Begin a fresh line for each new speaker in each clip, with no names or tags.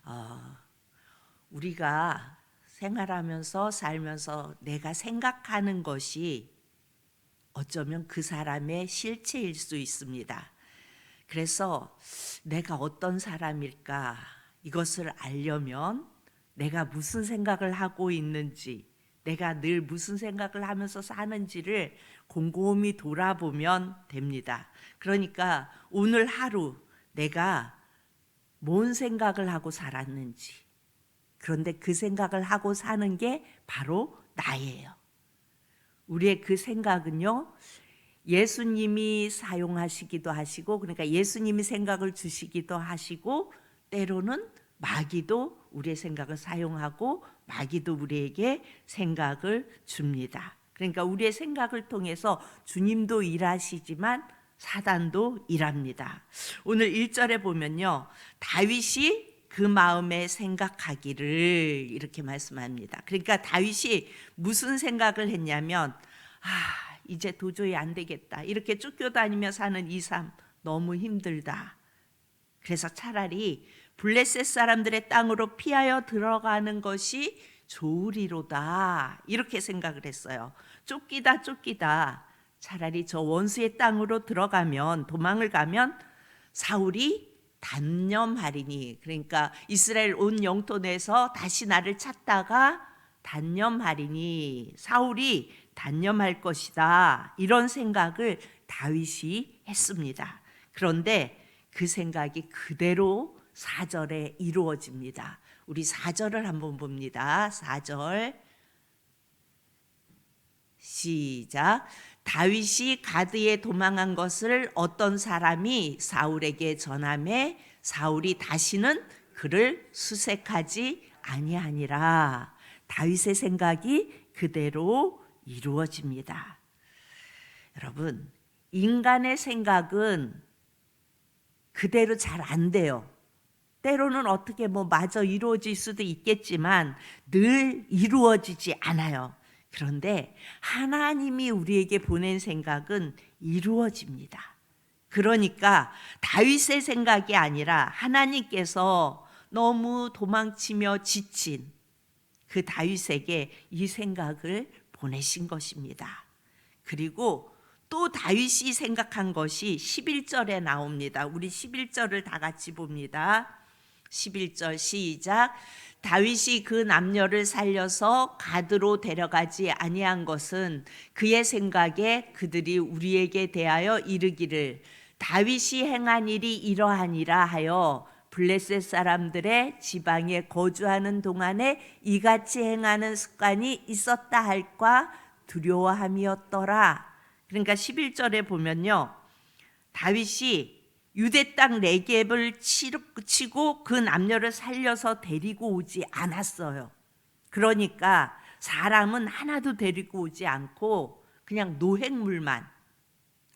어, 우리가 생활하면서 살면서 내가 생각하는 것이 어쩌면 그 사람의 실체일 수 있습니다. 그래서 내가 어떤 사람일까 이것을 알려면 내가 무슨 생각을 하고 있는지, 내가 늘 무슨 생각을 하면서 사는지를 곰곰이 돌아보면 됩니다. 그러니까 오늘 하루 내가 뭔 생각을 하고 살았는지, 그런데 그 생각을 하고 사는 게 바로 나예요. 우리의 그 생각은요, 예수님이 사용하시기도 하시고, 그러니까 예수님이 생각을 주시기도 하시고, 때로는 마귀도 우리의 생각을 사용하고 마귀도 우리에게 생각을 줍니다. 그러니까 우리의 생각을 통해서 주님도 일하시지만 사단도 일합니다. 오늘 1절에 보면요, 다윗이 그 마음에 생각하기를 이렇게 말씀합니다. 그러니까 다윗이 무슨 생각을 했냐면, 이제 도저히 안 되겠다, 이렇게 쫓겨다니며 사는 이 삶 너무 힘들다. 그래서 차라리 블레셋 사람들의 땅으로 피하여 들어가는 것이 좋으리로다, 이렇게 생각을 했어요. 쫓기다 차라리 저 원수의 땅으로 들어가면, 도망을 가면 사울이 단념하리니, 그러니까 이스라엘 온 영토 내에서 다시 나를 찾다가 단념하리니, 사울이 단념할 것이다, 이런 생각을 다윗이 했습니다. 그런데 그 생각이 그대로 4절에 이루어집니다. 우리 4절을 한번 봅니다. 4절 시작. 다윗이 가드에 도망한 것을 어떤 사람이 사울에게 전하매 사울이 다시는 그를 수색하지 아니하니라. 다윗의 생각이 그대로 이루어집니다. 여러분, 인간의 생각은 그대로 잘 안 돼요. 때로는 어떻게 마저 이루어질 수도 있겠지만 늘 이루어지지 않아요. 그런데 하나님이 우리에게 보낸 생각은 이루어집니다. 그러니까 다윗의 생각이 아니라 하나님께서 너무 도망치며 지친 그 다윗에게 이 생각을 보내신 것입니다. 그리고 또 다윗이 생각한 것이 11절에 나옵니다. 우리 11절을 다 같이 봅니다. 11절 시작. 다윗이 그 남녀를 살려서 가드로 데려가지 아니한 것은 그의 생각에 그들이 우리에게 대하여 이르기를 다윗이 행한 일이 이러하니라 하여 블레셋 사람들의 지방에 거주하는 동안에 이같이 행하는 습관이 있었다 할까 두려워함이었더라. 그러니까 11절에 보면요, 다윗이 유대 땅 네겝을 치고 그 남녀를 살려서 데리고 오지 않았어요. 그러니까 사람은 하나도 데리고 오지 않고 그냥 노획물만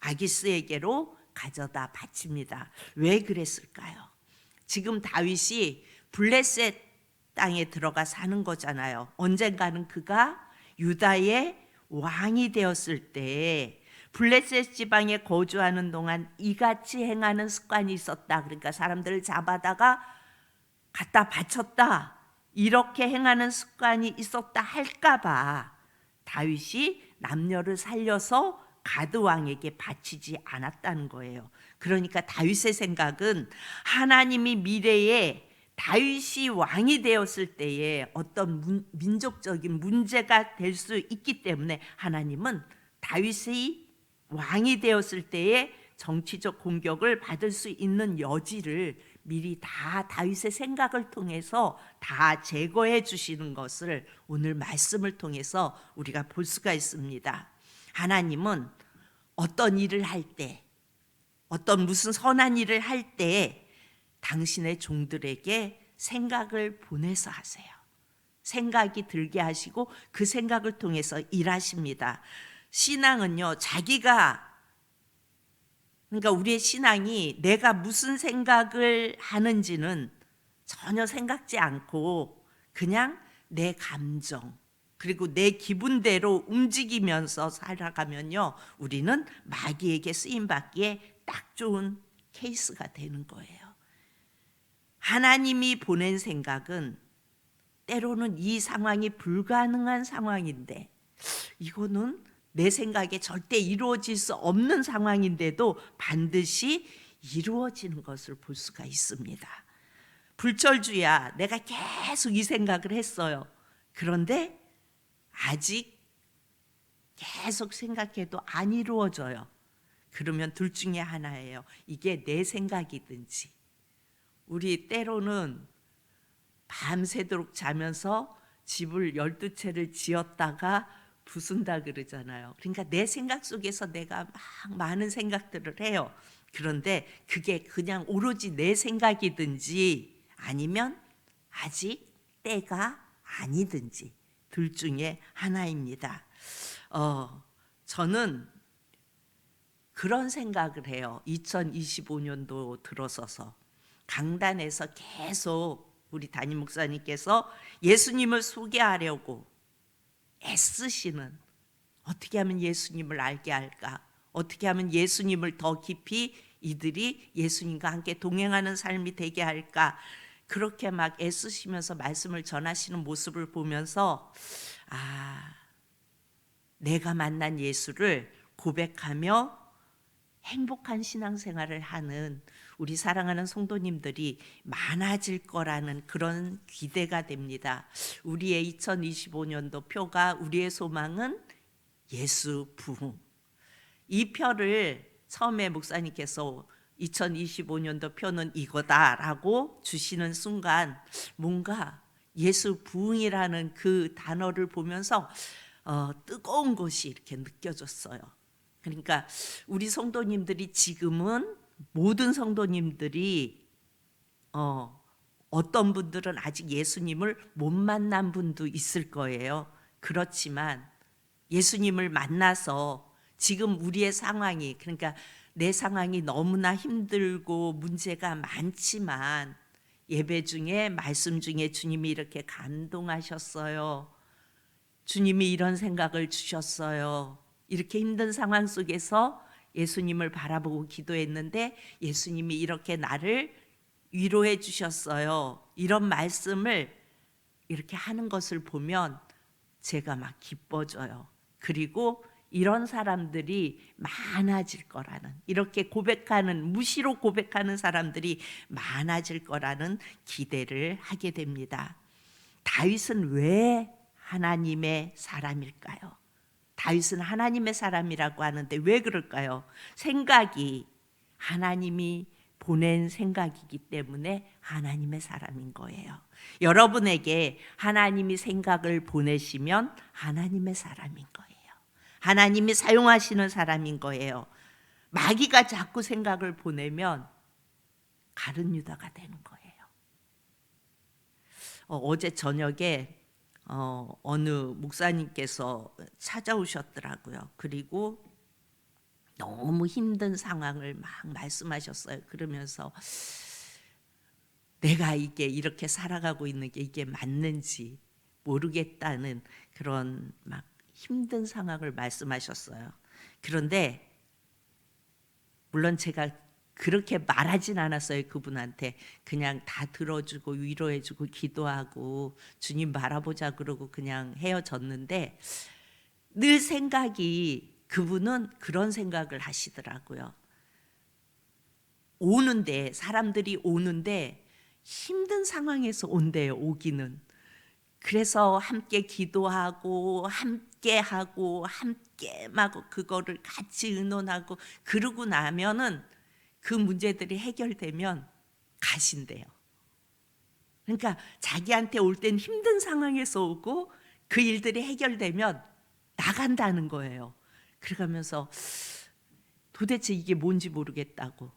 아기스에게로 가져다 바칩니다. 왜 그랬을까요? 지금 다윗이 블레셋 땅에 들어가 사는 거잖아요. 언젠가는 그가 유다의 왕이 되었을 때 블레셋 지방에 거주하는 동안 이같이 행하는 습관이 있었다. 그러니까 사람들을 잡아다가 갖다 바쳤다, 이렇게 행하는 습관이 있었다 할까봐 다윗이 남녀를 살려서 가드 왕에게 바치지 않았다는 거예요. 그러니까 다윗의 생각은 하나님이 미래에 다윗이 왕이 되었을 때에 어떤 민족적인 문제가 될 수 있기 때문에 하나님은 다윗이 왕이 되었을 때에 정치적 공격을 받을 수 있는 여지를 미리 다 다윗의 생각을 통해서 다 제거해 주시는 것을 오늘 말씀을 통해서 우리가 볼 수가 있습니다. 하나님은 어떤 일을 할 때, 어떤 무슨 선한 일을 할 때 당신의 종들에게 생각을 보내서 하세요. 생각이 들게 하시고 그 생각을 통해서 일하십니다. 신앙은요, 그러니까 우리의 신앙이 내가 무슨 생각을 하는지는 전혀 생각지 않고 그냥 내 감정 그리고 내 기분대로 움직이면서 살아가면요, 우리는 마귀에게 쓰임받기에 딱 좋은 케이스가 되는 거예요. 하나님이 보낸 생각은 때로는 이 상황이 불가능한 상황인데, 이거는 내 생각에 절대 이루어질 수 없는 상황인데도 반드시 이루어지는 것을 볼 수가 있습니다. 불철주야, 내가 계속 이 생각을 했어요. 그런데 아직 계속 생각해도 안 이루어져요. 그러면 둘 중에 하나예요. 이게 내 생각이든지, 우리 때로는 밤새도록 자면서 집을 12채를 지었다가 부순다 그러잖아요. 그러니까 내 생각 속에서 내가 막 많은 생각들을 해요. 그런데 그게 그냥 오로지 내 생각이든지 아니면 아직 때가 아니든지 둘 중에 하나입니다. 저는 그런 생각을 해요. 2025년도 들어서서 강단에서 계속 우리 담임 목사님께서 예수님을 소개하려고 애쓰시는, 어떻게 하면 예수님을 알게 할까? 어떻게 하면 예수님을 더 깊이 이들이 예수님과 함께 동행하는 삶이 되게 할까? 그렇게 막 애쓰시면서 말씀을 전하시는 모습을 보면서 내가 만난 예수를 고백하며 행복한 신앙생활을 하는 우리 사랑하는 성도님들이 많아질 거라는 그런 기대가 됩니다. 우리의 2025년도 표가, 우리의 소망은 예수 부흥. 이 표를 처음에 목사님께서 2025년도 표는 이거다라고 주시는 순간 뭔가 예수 부흥이라는 그 단어를 보면서 뜨거운 것이 이렇게 느껴졌어요. 그러니까 우리 성도님들이 지금은, 모든 성도님들이 어떤 분들은 아직 예수님을 못 만난 분도 있을 거예요. 그렇지만 예수님을 만나서 지금 우리의 상황이, 그러니까 내 상황이 너무나 힘들고 문제가 많지만 예배 중에, 말씀 중에 주님이 이렇게 감동하셨어요. 주님이 이런 생각을 주셨어요. 이렇게 힘든 상황 속에서 예수님을 바라보고 기도했는데 예수님이 이렇게 나를 위로해 주셨어요. 이런 말씀을 이렇게 하는 것을 보면 제가 막 기뻐져요. 그리고 이런 사람들이 많아질 거라는, 이렇게 고백하는, 무시로 고백하는 사람들이 많아질 거라는 기대를 하게 됩니다. 다윗은 왜 하나님의 사람일까요? 다윗은 하나님의 사람이라고 하는데 왜 그럴까요? 생각이 하나님이 보낸 생각이기 때문에 하나님의 사람인 거예요. 여러분에게 하나님이 생각을 보내시면 하나님의 사람인 거예요. 하나님이 사용하시는 사람인 거예요. 마귀가 자꾸 생각을 보내면 가룟 유다가 되는 거예요. 어제 저녁에 어느 목사님께서 찾아오셨더라고요. 그리고 너무 힘든 상황을 막 말씀하셨어요. 그러면서 내가 이게 이렇게 살아가고 있는 게 이게 맞는지 모르겠다는 그런 막 힘든 상황을 말씀하셨어요. 그런데 물론 제가 그렇게 말하진 않았어요. 그분한테 그냥 다 들어주고 위로해주고 기도하고 주님 바라보자 그러고 그냥 헤어졌는데, 늘 생각이, 그분은 그런 생각을 하시더라고요. 오는데, 사람들이 오는데 힘든 상황에서 온대요. 오기는. 그래서 함께 기도하고 함께 하고 함께 막 그거를 같이 의논하고 그러고 나면은 그 문제들이 해결되면 가신대요. 그러니까 자기한테 올 땐 힘든 상황에서 오고 그 일들이 해결되면 나간다는 거예요. 그러면서 도대체 이게 뭔지 모르겠다고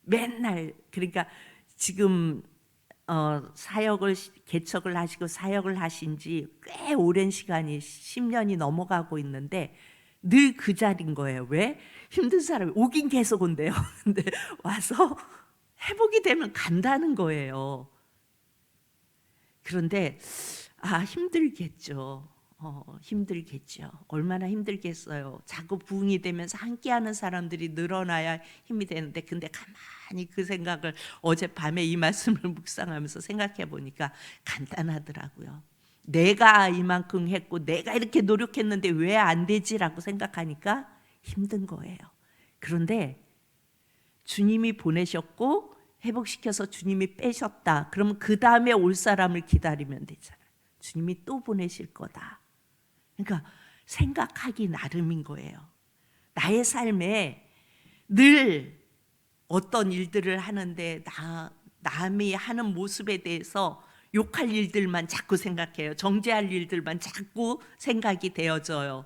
맨날, 그러니까 지금 사역을 개척을 하시고 사역을 하신 지 꽤 오랜 시간이 10년이 넘어가고 있는데 늘 그 자리인 거예요. 왜? 힘든 사람이 오긴 계속 온대요. 근데 와서 회복이 되면 간다는 거예요. 그런데 힘들겠죠. 힘들겠죠. 얼마나 힘들겠어요. 자꾸 부흥이 되면서 함께하는 사람들이 늘어나야 힘이 되는데, 근데 가만히 그 생각을 어젯밤에 이 말씀을 묵상하면서 생각해 보니까 간단하더라고요. 내가 이만큼 했고 내가 이렇게 노력했는데 왜 안 되지라고 생각하니까 힘든 거예요. 그런데 주님이 보내셨고 회복시켜서 주님이 빼셨다. 그러면 그 다음에 올 사람을 기다리면 되잖아요. 주님이 또 보내실 거다. 그러니까 생각하기 나름인 거예요. 나의 삶에 늘 어떤 일들을 하는데 남이 하는 모습에 대해서 욕할 일들만 자꾸 생각해요. 정죄할 일들만 자꾸 생각이 되어져요.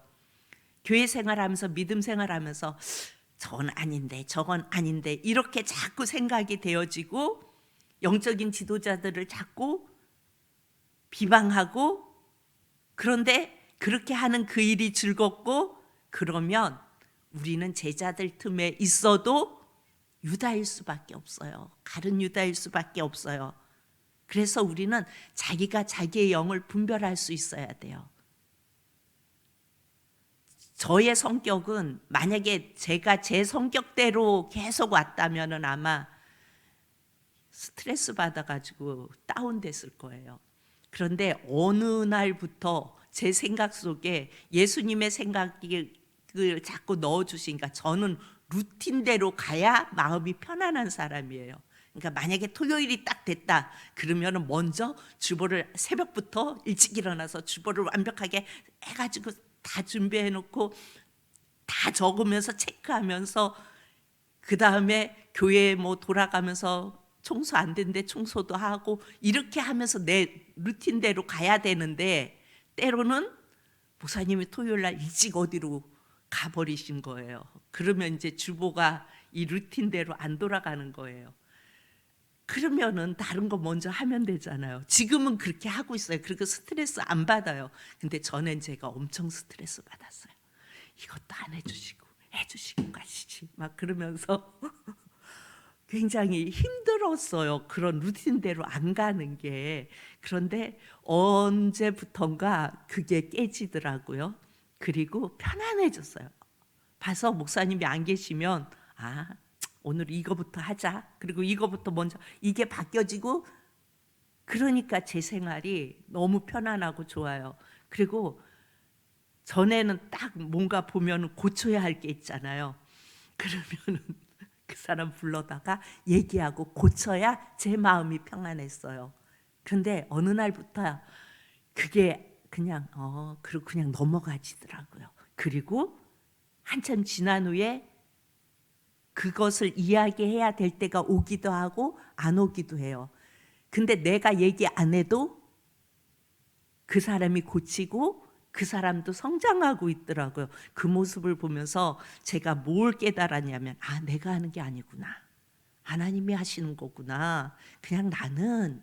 교회 생활하면서 믿음 생활하면서 저건 아닌데 저건 아닌데 이렇게 자꾸 생각이 되어지고 영적인 지도자들을 자꾸 비방하고, 그런데 그렇게 하는 그 일이 즐겁고 그러면 우리는 제자들 틈에 있어도 유다일 수밖에 없어요. 가룟 유다일 수밖에 없어요. 그래서 우리는 자기가 자기의 영을 분별할 수 있어야 돼요. 저의 성격은 만약에 제가 제 성격대로 계속 왔다면 아마 스트레스 받아가지고 다운됐을 거예요. 그런데 어느 날부터 제 생각 속에 예수님의 생각을 자꾸 넣어주시니까 저는 루틴대로 가야 마음이 편안한 사람이에요. 그러니까 만약에 토요일이 딱 됐다 그러면 먼저 주보를 새벽부터 일찍 일어나서 주보를 완벽하게 해가지고 다 준비해 놓고 다 적으면서 체크하면서, 그 다음에 교회 뭐 돌아가면서 청소 안 된대 청소도 하고 이렇게 하면서 내 루틴대로 가야 되는데, 때로는 목사님이 토요일 날 일찍 어디로 가버리신 거예요. 그러면 이제 주보가 이 루틴대로 안 돌아가는 거예요. 그러면은 다른 거 먼저 하면 되잖아요. 지금은 그렇게 하고 있어요. 그리고 스트레스 안 받아요. 근데 전엔 제가 엄청 스트레스 받았어요. 이것도 안 해주시고 가시지 막 그러면서 굉장히 힘들었어요. 그런 루틴대로 안 가는 게. 그런데 언제부턴가 그게 깨지더라고요. 그리고 편안해졌어요. 봐서 목사님이 안 계시면 오늘 이거부터 하자. 그리고 이거부터 먼저 이게 바뀌어지고, 그러니까 제 생활이 너무 편안하고 좋아요. 그리고 전에는 딱 뭔가 보면 고쳐야 할 게 있잖아요. 그러면은 그 사람 불러다가 얘기하고 고쳐야 제 마음이 평안했어요. 그런데 어느 날부터 그게 그냥 그리고 그냥 넘어가지더라고요. 그리고 한참 지난 후에 그것을 이야기해야 될 때가 오기도 하고 안 오기도 해요. 근데 내가 얘기 안 해도 그 사람이 고치고 그 사람도 성장하고 있더라고요. 그 모습을 보면서 제가 뭘 깨달았냐면 내가 하는 게 아니구나. 하나님이 하시는 거구나. 그냥 나는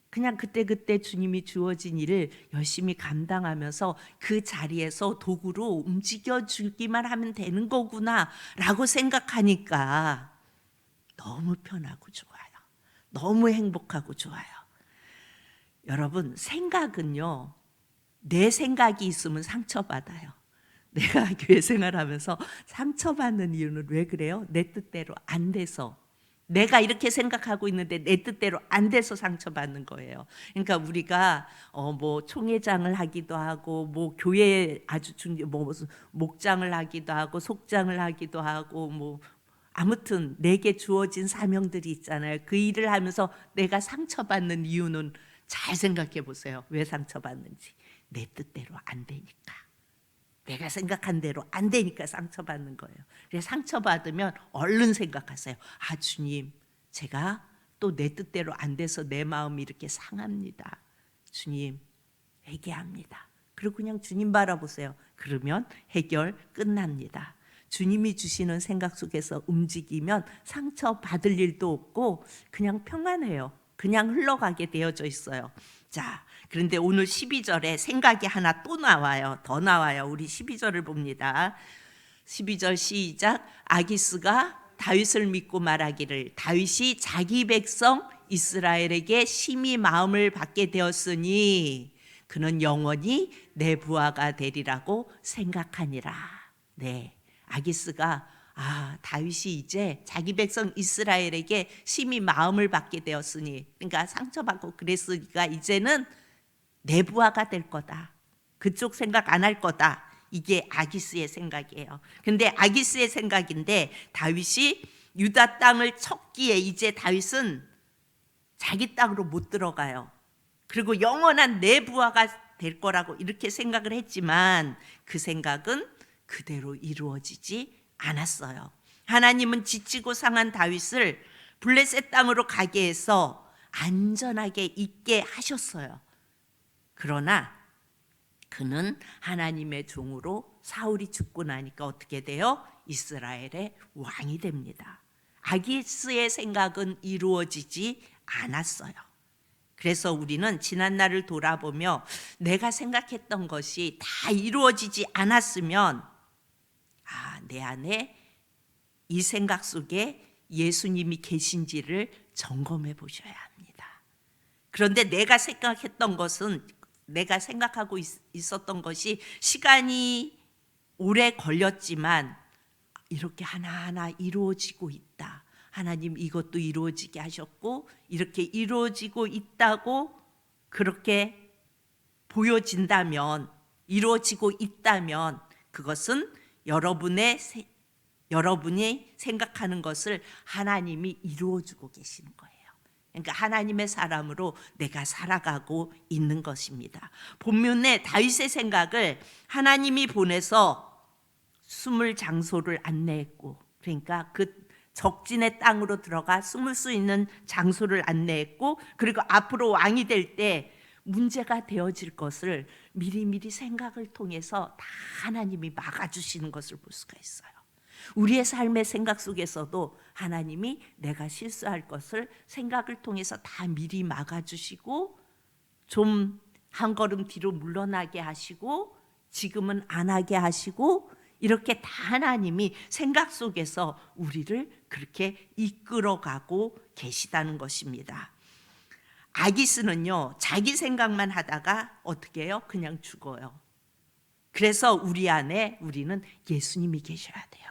그냥 그때그때 주님이 주어진 일을 열심히 감당하면서 그 자리에서 도구로 움직여주기만 하면 되는 거구나 라고 생각하니까 너무 편하고 좋아요. 너무 행복하고 좋아요. 여러분, 생각은요, 내 생각이 있으면 상처받아요. 내가 교회 생활하면서 상처받는 이유는 왜 그래요? 내 뜻대로 안 돼서. 내가 이렇게 생각하고 있는데 내 뜻대로 안 돼서 상처받는 거예요. 그러니까 우리가 뭐 총회장을 하기도 하고 뭐 교회 아주 무슨 목장을 하기도 하고 속장을 하기도 하고 뭐 아무튼 내게 주어진 사명들이 있잖아요. 그 일을 하면서 내가 상처받는 이유는 잘 생각해 보세요. 왜 상처받는지. 내 뜻대로 안 되니까. 내가 생각한 대로 안 되니까 상처받는 거예요. 그래서 상처받으면 얼른 생각하세요. 주님, 제가 또 내 뜻대로 안 돼서 내 마음이 이렇게 상합니다. 주님, 회개합니다. 그리고 그냥 주님 바라보세요. 그러면 해결 끝납니다. 주님이 주시는 생각 속에서 움직이면 상처받을 일도 없고 그냥 평안해요. 그냥 흘러가게 되어져 있어요. 자, 그런데 오늘 12절에 생각이 하나 또 나와요. 더 나와요. 우리 12절을 봅니다. 12절 시작. 아기스가 다윗을 믿고 말하기를 다윗이 자기 백성 이스라엘에게 심히 마음을 받게 되었으니. 그는 영원히 내 부하가 되리라고 생각하니라. 네, 아기스가 다윗이 이제 자기 백성 이스라엘에게 심히 마음을 받게 되었으니, 그러니까 상처받고 그랬으니까 이제는 내 부하가 될 거다. 그쪽 생각 안 할 거다. 이게 아기스의 생각이에요. 근데 아기스의 생각인데 다윗이 유다 땅을 쳤기에 이제 다윗은 자기 땅으로 못 들어가요. 그리고 영원한 내 부하가 될 거라고 이렇게 생각을 했지만 그 생각은 그대로 이루어지지 않았어요. 하나님은 지치고 상한 다윗을 블레셋 땅으로 가게 해서 안전하게 있게 하셨어요. 그러나 그는 하나님의 종으로 사울이 죽고 나니까 어떻게 돼요? 이스라엘의 왕이 됩니다. 아기스의 생각은 이루어지지 않았어요. 그래서 우리는 지난 날을 돌아보며 내가 생각했던 것이 다 이루어지지 않았으면 내 안에 이 생각 속에 예수님이 계신지를 점검해 보셔야 합니다. 그런데 내가 생각하고 있었던 것이 시간이 오래 걸렸지만 이렇게 하나하나 이루어지고 있다. 하나님 이것도 이루어지게 하셨고 이렇게 이루어지고 있다고 그렇게 보여진다면, 이루어지고 있다면 그것은 여러분이 생각하는 것을 하나님이 이루어주고 계시는 거예요. 그러니까 하나님의 사람으로 내가 살아가고 있는 것입니다. 본문에 다윗의 생각을 하나님이 보내서 숨을 장소를 안내했고, 그러니까 그 적진의 땅으로 들어가 숨을 수 있는 장소를 안내했고, 그리고 앞으로 왕이 될 때 문제가 되어질 것을 미리미리 생각을 통해서 다 하나님이 막아주시는 것을 볼 수가 있어요. 우리의 삶의 생각 속에서도 하나님이 내가 실수할 것을 생각을 통해서 다 미리 막아주시고 좀 한 걸음 뒤로 물러나게 하시고 지금은 안 하게 하시고 이렇게 다 하나님이 생각 속에서 우리를 그렇게 이끌어가고 계시다는 것입니다. 아기스는요, 자기 생각만 하다가 어떻게 해요? 그냥 죽어요. 그래서 우리 안에 우리는 예수님이 계셔야 돼요.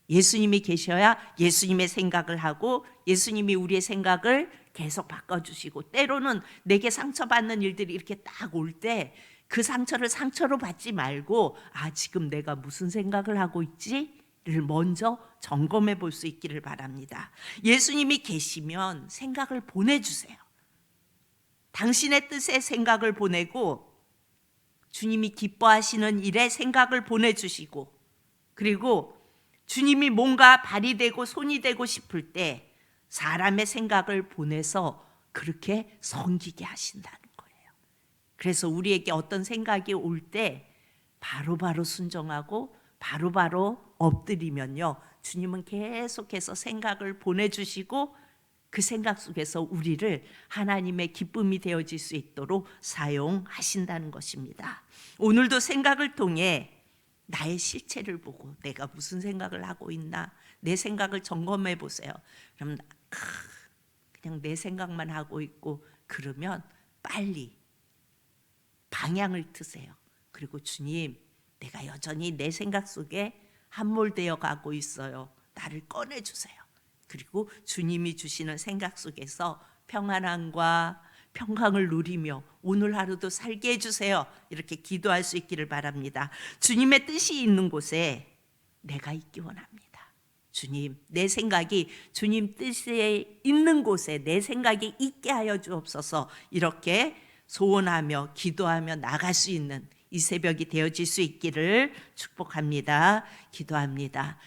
예수님이 계셔야 예수님의 생각을 하고 예수님이 우리의 생각을 계속 바꿔주시고, 때로는 내게 상처받는 일들이 이렇게 딱 올 때 그 상처를 상처로 받지 말고 지금 내가 무슨 생각을 하고 있지를 먼저 점검해 볼 수 있기를 바랍니다. 예수님이 계시면 생각을 보내주세요. 당신의 뜻에 생각을 보내고 주님이 기뻐하시는 일에 생각을 보내주시고, 그리고 주님이 뭔가 발이 되고 손이 되고 싶을 때 사람의 생각을 보내서 그렇게 섬기게 하신다는 거예요. 그래서 우리에게 어떤 생각이 올 때 바로바로 순종하고 바로바로 엎드리면요, 주님은 계속해서 생각을 보내주시고 그 생각 속에서 우리를 하나님의 기쁨이 되어질 수 있도록 사용하신다는 것입니다. 오늘도 생각을 통해 나의 실체를 보고 내가 무슨 생각을 하고 있나, 내 생각을 점검해 보세요. 그럼 그냥 내 생각만 하고 있고 그러면 빨리 방향을 트세요. 그리고 주님, 내가 여전히 내 생각 속에 함몰되어 가고 있어요. 나를 꺼내주세요. 그리고 주님이 주시는 생각 속에서 평안함과 평강을 누리며 오늘 하루도 살게 해주세요. 이렇게 기도할 수 있기를 바랍니다. 주님의 뜻이 있는 곳에 내가 있기 원합니다. 주님, 내 생각이 주님 뜻에 있는 곳에 내 생각이 있게 하여 주옵소서. 이렇게 소원하며 기도하며 나갈 수 있는 이 새벽이 되어질 수 있기를 축복합니다. 기도합니다.